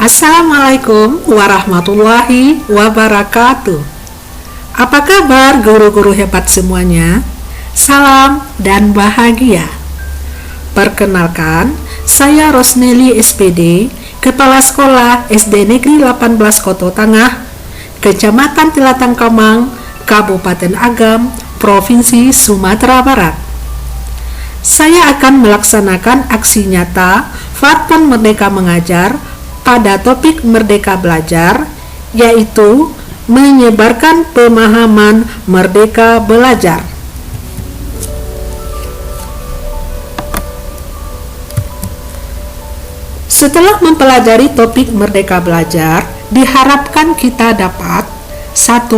Assalamualaikum warahmatullahi wabarakatuh. Apa kabar guru-guru hebat semuanya? Salam dan bahagia. Perkenalkan, saya Rosneli SPD, Kepala Sekolah SD Negeri 18 Koto Tangah, Kecamatan Tilatang Kamang, Kabupaten Agam, Provinsi Sumatera Barat. Saya akan melaksanakan aksi nyata Fatpon Merdeka Mengajar pada topik Merdeka Belajar, yaitu menyebarkan pemahaman Merdeka Belajar. Setelah mempelajari topik Merdeka Belajar, diharapkan kita dapat 1.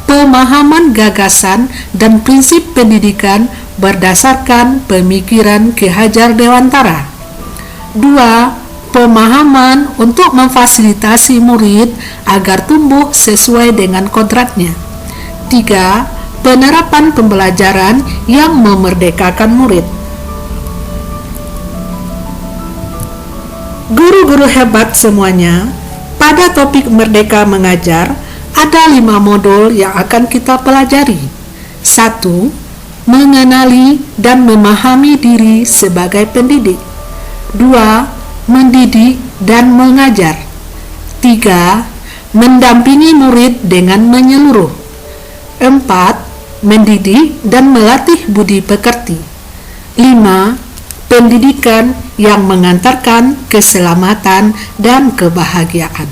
Pemahaman gagasan dan prinsip pendidikan berdasarkan pemikiran Ki Hajar Dewantara. 2. Pemahaman untuk memfasilitasi murid agar tumbuh sesuai dengan kodratnya. 3. Penerapan pembelajaran yang memerdekakan murid. Guru-guru hebat semuanya, pada topik Merdeka Mengajar ada 5 modul yang akan kita pelajari. 1. Mengenali dan memahami diri sebagai pendidik. 2. Mendidik dan mengajar. 3. Mendampingi murid dengan menyeluruh. 4. Mendidik dan melatih budi pekerti. 5. Pendidikan yang mengantarkan keselamatan dan kebahagiaan.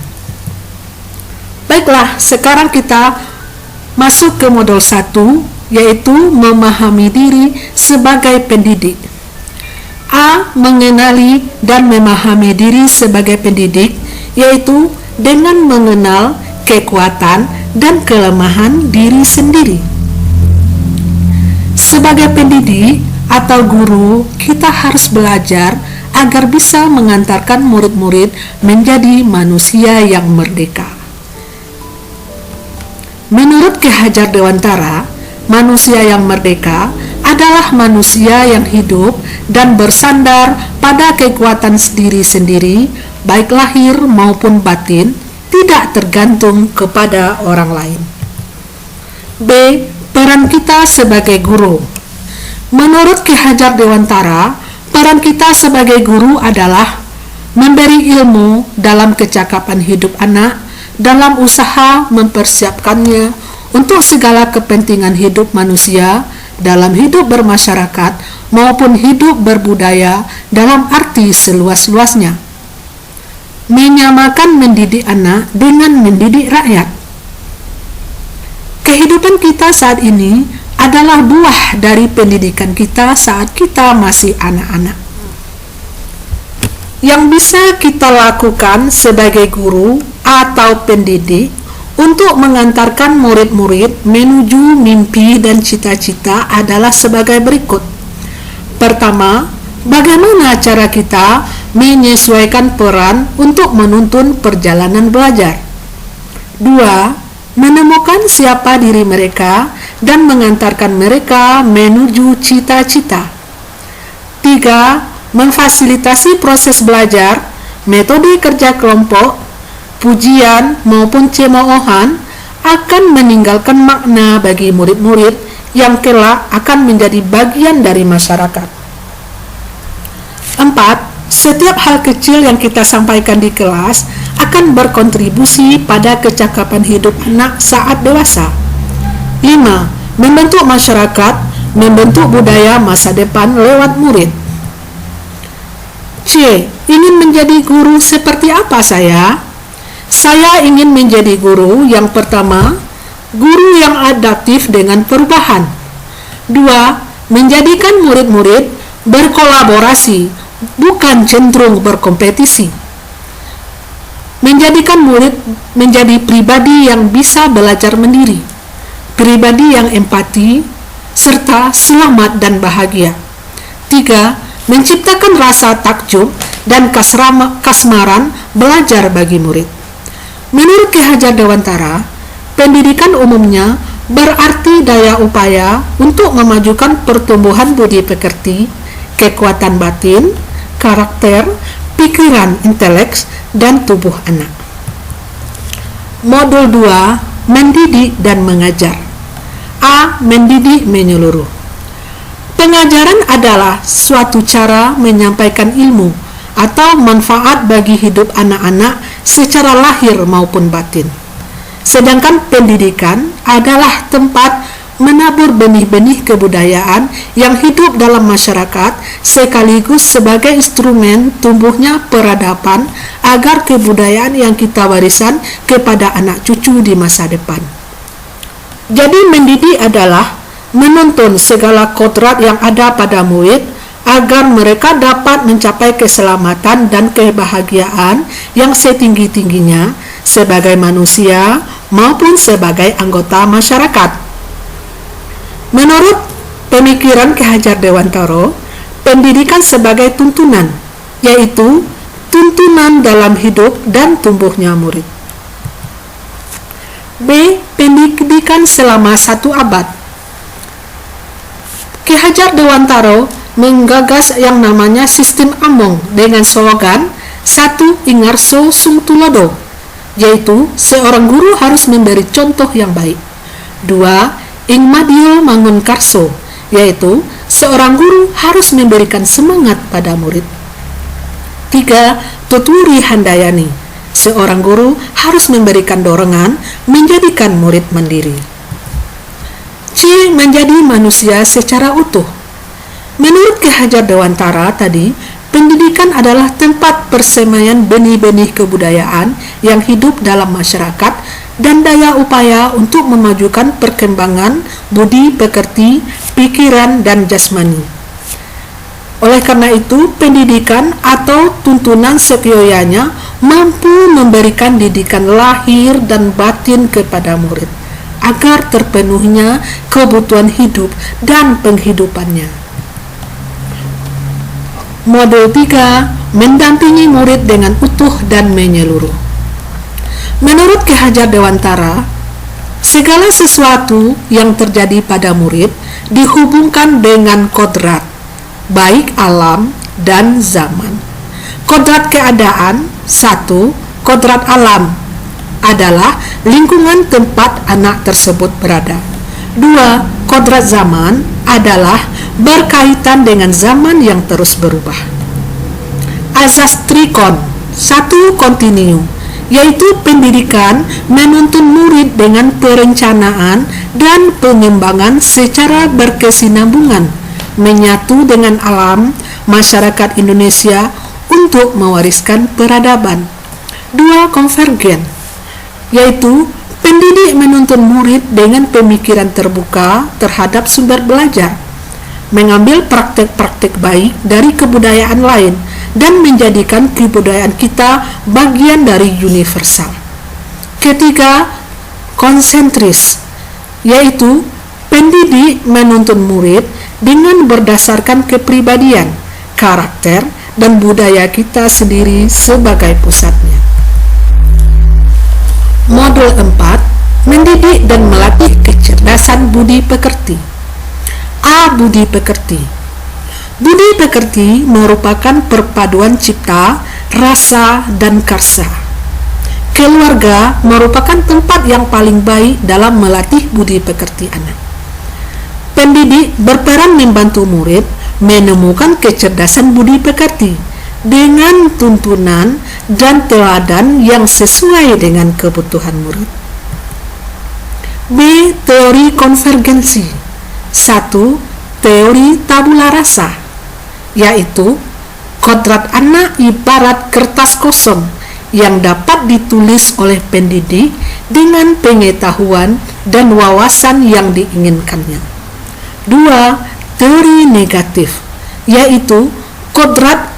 Baiklah, sekarang kita masuk ke modul 1, yaitu memahami diri sebagai pendidik. A. Mengenali dan memahami diri sebagai pendidik, yaitu dengan mengenal kekuatan dan kelemahan diri sendiri. Sebagai pendidik atau guru, kita harus belajar agar bisa mengantarkan murid-murid menjadi manusia yang merdeka. Menurut Ki Hajar Dewantara, manusia yang merdeka adalah manusia yang hidup dan bersandar pada kekuatan diri-sendiri, baik lahir maupun batin, tidak tergantung kepada orang lain. B. Peran kita sebagai guru. Menurut Ki Hajar Dewantara, peran kita sebagai guru adalah memberi ilmu dalam kecakapan hidup anak, dalam usaha mempersiapkannya untuk segala kepentingan hidup manusia, dalam hidup bermasyarakat maupun hidup berbudaya dalam arti seluas-luasnya. Menyamakan mendidik anak dengan mendidik rakyat. Kehidupan kita saat ini adalah buah dari pendidikan kita saat kita masih anak-anak. Yang bisa kita lakukan sebagai guru atau pendidik untuk mengantarkan murid-murid menuju mimpi dan cita-cita adalah sebagai berikut. Pertama, bagaimana cara kita menyesuaikan peran untuk menuntun perjalanan belajar. 2. Menemukan siapa diri mereka dan mengantarkan mereka menuju cita-cita. 3. Memfasilitasi proses belajar, metode kerja kelompok, pujian maupun cemoohan akan meninggalkan makna bagi murid-murid yang kelak akan menjadi bagian dari masyarakat. 4. Setiap hal kecil yang kita sampaikan di kelas akan berkontribusi pada kecakapan hidup anak saat dewasa. 5. Membentuk masyarakat, membentuk budaya masa depan lewat murid. C. Ingin menjadi guru seperti apa saya? Saya ingin menjadi guru yang pertama, guru yang adaptif dengan perubahan. 2. Menjadikan murid-murid berkolaborasi, bukan cenderung berkompetisi. Menjadikan murid menjadi pribadi yang bisa belajar mandiri, pribadi yang empati, serta selamat dan bahagia. 3. Menciptakan rasa takjub dan kasmaran belajar bagi murid. Menurut Ki Hajar Dewantara, pendidikan umumnya berarti daya upaya untuk memajukan pertumbuhan budi pekerti, kekuatan batin, karakter, pikiran, intelek, dan tubuh anak. Modul 2, mendidik dan mengajar. A. Mendidik menyeluruh. Pengajaran adalah suatu cara menyampaikan ilmu atau manfaat bagi hidup anak-anak secara lahir maupun batin. Sedangkan pendidikan adalah tempat menabur benih-benih kebudayaan yang hidup dalam masyarakat sekaligus sebagai instrumen tumbuhnya peradaban agar kebudayaan yang kita warisan kepada anak cucu di masa depan. Jadi mendidik adalah menuntun segala kodrat yang ada pada murid agar mereka dapat mencapai keselamatan dan kebahagiaan yang setinggi-tingginya sebagai manusia maupun sebagai anggota masyarakat. Menurut pemikiran Ki Hajar Dewantara, pendidikan sebagai tuntunan, yaitu tuntunan dalam hidup dan tumbuhnya murid. B. Pendidikan selama 1 abad. Ki Hajar Dewantara menggagas yang namanya sistem Among dengan slogan 1. Ingarso sung tulodo, yaitu seorang guru harus memberi contoh yang baik. 2. Ing madio mangun karso, yaitu seorang guru harus memberikan semangat pada murid. 3. Tuturi handayani, seorang guru harus memberikan dorongan menjadikan murid mandiri. C. Menjadi manusia secara utuh. Menurut Ki Hajar Dewantara tadi, pendidikan adalah tempat persemaian benih-benih kebudayaan yang hidup dalam masyarakat dan daya upaya untuk memajukan perkembangan budi pekerti, pikiran, dan jasmani. Oleh karena itu, pendidikan atau tuntunan sekiyoyanya mampu memberikan didikan lahir dan batin kepada murid agar terpenuhnya kebutuhan hidup dan penghidupannya. Modul 3, mendampingi murid dengan utuh dan menyeluruh. Menurut Ki Hajar Dewantara, segala sesuatu yang terjadi pada murid dihubungkan dengan kodrat, baik alam dan zaman. Kodrat keadaan, 1. Kodrat alam adalah lingkungan tempat anak tersebut berada. 2. Kodrat zaman adalah berkaitan dengan zaman yang terus berubah. Azas trikon, 1. Kontinu, yaitu pendidikan menuntun murid dengan perencanaan dan pengembangan secara berkesinambungan, menyatu dengan alam masyarakat Indonesia untuk mewariskan peradaban. 2. Konvergen, yaitu pendidik menuntun murid dengan pemikiran terbuka terhadap sumber belajar, mengambil praktek-praktek baik dari kebudayaan lain dan menjadikan kebudayaan kita bagian dari universal. Ketiga, konsentris, yaitu pendidik menuntun murid dengan berdasarkan kepribadian, karakter, dan budaya kita sendiri sebagai pusatnya. Modul 4, mendidik dan melatih kecerdasan budi pekerti. A. Budi pekerti. Budi pekerti merupakan perpaduan cipta, rasa, dan karsa. Keluarga merupakan tempat yang paling baik dalam melatih budi pekerti anak. Pendidik berperan membantu murid menemukan kecerdasan budi pekerti dengan tuntunan dan teladan yang sesuai dengan kebutuhan murid. B. Teori konvergensi. 1. Teori tabula rasa, yaitu kodrat anak ibarat kertas kosong yang dapat ditulis oleh pendidik dengan pengetahuan dan wawasan yang diinginkannya. 2. Teori negatif, yaitu kodrat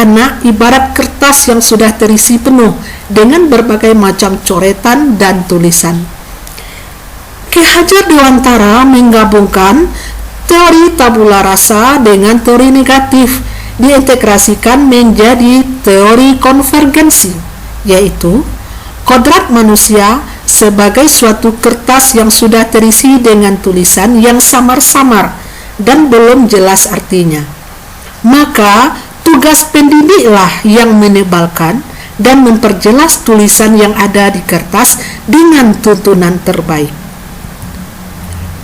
anak ibarat kertas yang sudah terisi penuh dengan berbagai macam coretan dan tulisan. Ki Hajar Dewantara menggabungkan teori tabula rasa dengan teori negatif, diintegrasikan menjadi teori konvergensi, yaitu kodrat manusia sebagai suatu kertas yang sudah terisi dengan tulisan yang samar-samar dan belum jelas artinya. Maka Tugas pendidiklah yang menebalkan dan memperjelas tulisan yang ada di kertas dengan tuntunan terbaik.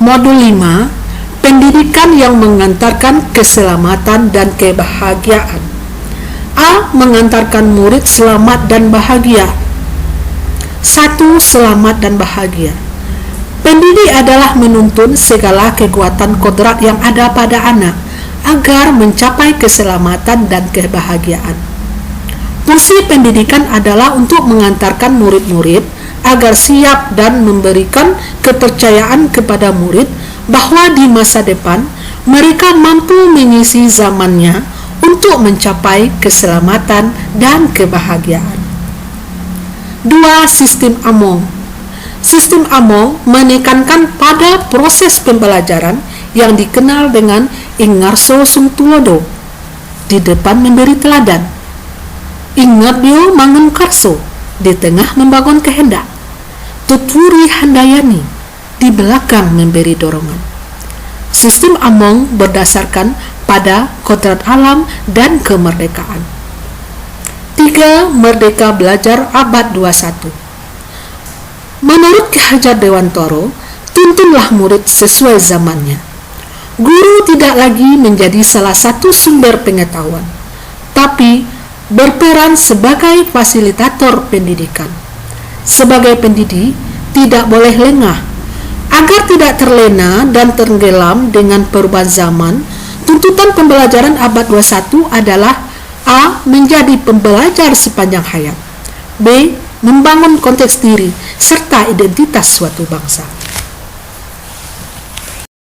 Modul 5, pendidikan yang mengantarkan keselamatan dan kebahagiaan. A. Mengantarkan murid selamat dan bahagia. 1. Selamat dan bahagia. Pendidik adalah menuntun segala kekuatan kodrat yang ada pada anak agar mencapai keselamatan dan kebahagiaan. Fungsi pendidikan adalah untuk mengantarkan murid-murid agar siap dan memberikan kepercayaan kepada murid bahwa di masa depan mereka mampu mengisi zamannya untuk mencapai keselamatan dan kebahagiaan. 2. Sistem Among. Sistem Among menekankan pada proses pembelajaran yang dikenal dengan Ingarso sung tulodo, di depan memberi teladan. Ingat bio mangun karso, di tengah membangun kehendak. Tuturi handayani, di belakang memberi dorongan. Sistem Among berdasarkan pada kodrat alam dan kemerdekaan. 3. Merdeka Belajar Abad 21. Menurut Ki Hajar Dewantoro, tuntunlah murid sesuai zamannya. Guru tidak lagi menjadi salah satu sumber pengetahuan, tapi berperan sebagai fasilitator pendidikan. Sebagai pendidik, tidak boleh lengah. Agar tidak terlena dan tenggelam dengan perubahan zaman, tuntutan pembelajaran abad 21 adalah A. Menjadi pembelajar sepanjang hayat. B. Membangun konteks diri serta identitas suatu bangsa.